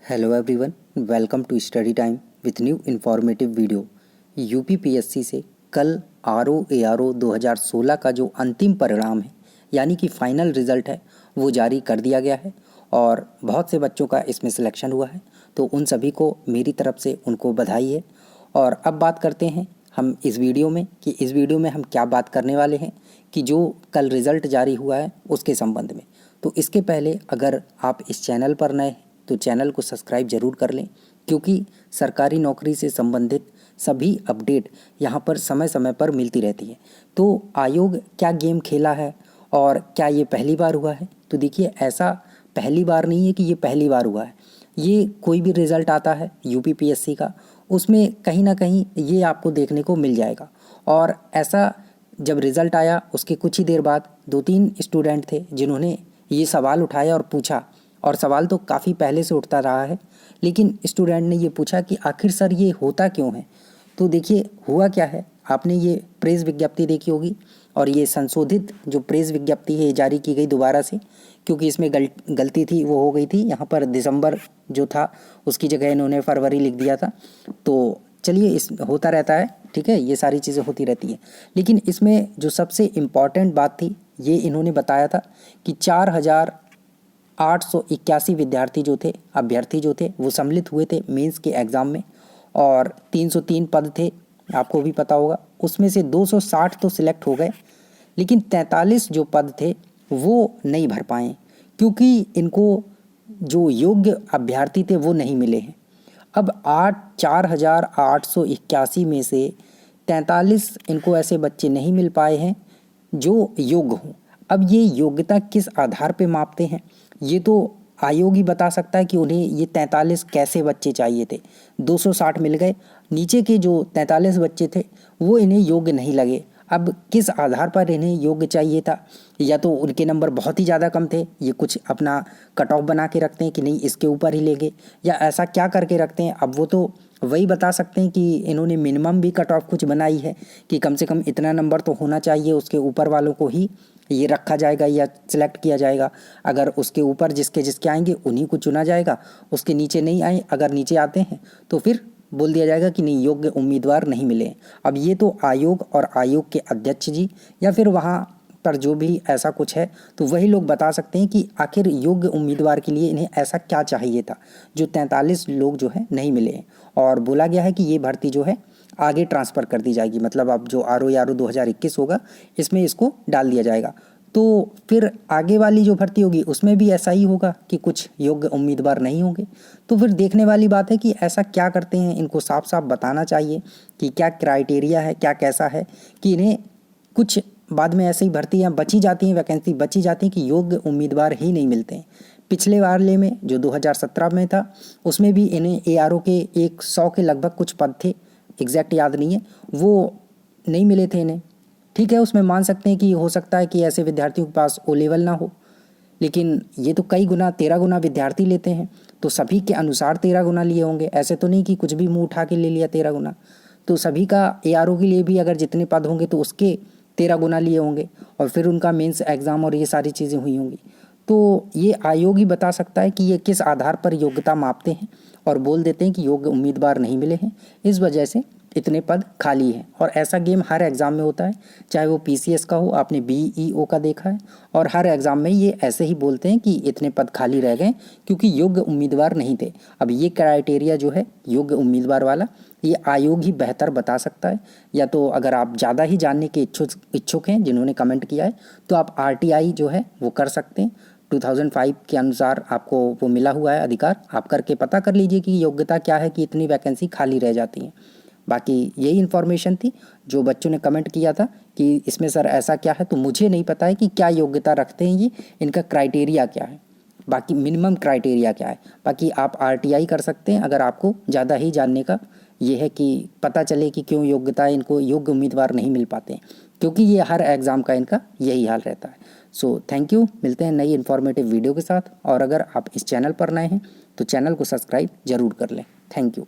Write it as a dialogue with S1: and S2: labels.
S1: Hello everyone, welcome to study time with new informative video. UPPSC से कल ARO 2016 का जो अंतिम परिणाम है यानी कि फाइनल रिज़ल्ट है वो जारी कर दिया गया है और बहुत से बच्चों का इसमें सिलेक्शन हुआ है, तो उन सभी को मेरी तरफ से उनको बधाई है। और अब बात करते हैं हम इस वीडियो में कि इस वीडियो में हम क्या बात करने वाले हैं कि जो कल रिज़ल्ट जारी हुआ है उसके संबंध में। तो इसके पहले अगर आप इस चैनल पर नए हैं तो चैनल को सब्सक्राइब ज़रूर कर लें, क्योंकि सरकारी नौकरी से संबंधित सभी अपडेट यहाँ पर समय समय पर मिलती रहती है। तो आयोग क्या गेम खेला है और क्या ये पहली बार हुआ है? तो देखिए, ऐसा पहली बार नहीं है कि ये पहली बार हुआ है। ये कोई भी रिज़ल्ट आता है यूपीपीएससी का, उसमें कहीं ना कहीं ये आपको देखने को मिल जाएगा। और ऐसा जब रिज़ल्ट आया उसके कुछ ही देर बाद 2-3 स्टूडेंट थे जिन्होंने ये सवाल उठाया और पूछा, और सवाल तो काफ़ी पहले से उठता रहा है, लेकिन स्टूडेंट ने ये पूछा कि आखिर सर ये होता क्यों है। तो देखिए हुआ क्या है, आपने ये प्रेस विज्ञप्ति देखी होगी और ये संशोधित जो प्रेस विज्ञप्ति है जारी की गई दोबारा से, क्योंकि इसमें गलती थी, वो हो गई थी। यहाँ पर दिसंबर जो था उसकी जगह इन्होंने फरवरी लिख दिया था। तो चलिए, इस होता रहता है, ठीक है, ये सारी चीज़ें होती रहती हैं। लेकिन इसमें जो सबसे इम्पॉर्टेंट बात थी, ये इन्होंने बताया था कि 4,881 विद्यार्थी जो थे, अभ्यर्थी जो थे, वो सम्मिलित हुए थे मेंस के एग्ज़ाम में, और 303 पद थे, आपको भी पता होगा। उसमें से 260 तो सिलेक्ट हो गए, लेकिन 43 जो पद थे वो नहीं भर पाए, क्योंकि इनको जो योग्य अभ्यर्थी थे वो नहीं मिले हैं। अब 4,881 में से 43 इनको ऐसे बच्चे नहीं मिल पाए हैं जो योग्य हों। अब ये योग्यता किस आधार पे मापते हैं, ये तो आयोग ही बता सकता है कि उन्हें ये 43 कैसे बच्चे चाहिए थे। 260 मिल गए, नीचे के जो 43 बच्चे थे वो इन्हें योग्य नहीं लगे। अब किस आधार पर इन्हें योग्य चाहिए था? या तो उनके नंबर बहुत ही ज़्यादा कम थे, ये कुछ अपना कट ऑफ बना के रखते हैं कि नहीं इसके ऊपर ही लेंगे, या ऐसा क्या करके रखते हैं? अब वो तो वही बता सकते हैं कि इन्होंने मिनिमम भी कट ऑफ कुछ बनाई है कि कम से कम इतना नंबर तो होना चाहिए, उसके ऊपर वालों को ही ये रखा जाएगा या सिलेक्ट किया जाएगा। अगर उसके ऊपर जिसके जिसके आएंगे उन्हीं को चुना जाएगा, उसके नीचे नहीं आए, अगर नीचे आते हैं तो फिर बोल दिया जाएगा कि नहीं, योग्य उम्मीदवार नहीं मिले। अब ये तो आयोग और आयोग के अध्यक्ष जी या फिर वहाँ पर जो भी ऐसा कुछ है तो वही लोग बता सकते हैं कि आखिर योग्य उम्मीदवार के लिए इन्हें ऐसा क्या चाहिए था जो 43 लोग जो है नहीं मिले हैं। और बोला गया है कि ये भर्ती जो है आगे ट्रांसफ़र कर दी जाएगी, मतलब अब जो ARO 2021 होगा इसमें इसको डाल दिया जाएगा। तो फिर आगे वाली जो भर्ती होगी उसमें भी ऐसा ही होगा कि कुछ योग्य उम्मीदवार नहीं होंगे। तो फिर देखने वाली बात है कि ऐसा क्या करते हैं, इनको साफ साफ बताना चाहिए कि क्या क्राइटेरिया है, क्या कैसा है कि इन्हें कुछ बाद में ऐसे ही भर्तियाँ बची जाती हैं, वैकेंसी बची जाती हैं कि योग्य उम्मीदवार ही नहीं मिलते हैं। पिछले वाले में जो 2017 में था उसमें भी इन्हें ARO के 100 के लगभग कुछ पद थे, एग्जैक्ट याद नहीं है, वो नहीं मिले थे इन्हें। ठीक है, उसमें मान सकते हैं कि हो सकता है कि ऐसे विद्यार्थियों के पास O लेवल ना हो, लेकिन ये तो कई गुना 13 गुना विद्यार्थी लेते हैं, तो सभी के अनुसार 13 गुना लिए होंगे। ऐसे तो नहीं कि कुछ भी मुंह उठा के ले लिया 13 गुना। तो सभी का ARO के लिए भी अगर जितने पद होंगे तो उसके 13 गुना लिए होंगे, और फिर उनका मेंस एग्ज़ाम और ये सारी चीज़ें हुई होंगी। तो ये आयोग ही बता सकता है कि ये किस आधार पर योग्यता मापते हैं, और बोल देते हैं कि योग्य उम्मीदवार नहीं मिले हैं, इस वजह से इतने पद खाली हैं। और ऐसा गेम हर एग्ज़ाम में होता है, चाहे वो PCS का हो, आपने BEO का देखा है, और हर एग्ज़ाम में ये ऐसे ही बोलते हैं कि इतने पद खाली रह गए क्योंकि योग्य उम्मीदवार नहीं थे। अब ये क्राइटेरिया जो है योग्य उम्मीदवार वाला, ये आयोग ही बेहतर बता सकता है। या तो अगर आप ज़्यादा ही जानने के इच्छुक हैं, जिन्होंने कमेंट किया है, तो आप RTI जो है वो कर सकते हैं। 2005 के अनुसार आपको वो मिला हुआ है अधिकार, आप करके पता कर लीजिए कि योग्यता क्या है कि इतनी वैकेंसी खाली रह जाती है। बाकी यही इन्फॉर्मेशन थी जो बच्चों ने कमेंट किया था कि इसमें सर ऐसा क्या है, तो मुझे नहीं पता है कि क्या योग्यता रखते हैं ये, इनका क्राइटेरिया क्या है, बाकी मिनिमम क्राइटेरिया क्या है। बाकी आप RTI कर सकते हैं अगर आपको ज़्यादा ही जानने का ये है कि पता चले कि क्यों योग्यता इनको योग्य उम्मीदवार नहीं मिल पाते हैं, क्योंकि ये हर एग्ज़ाम का इनका यही हाल रहता है। सो थैंक यू, मिलते हैं नई इन्फॉर्मेटिव वीडियो के साथ। और अगर आप इस चैनल पर नए हैं तो चैनल को सब्सक्राइब ज़रूर कर लें। Thank you.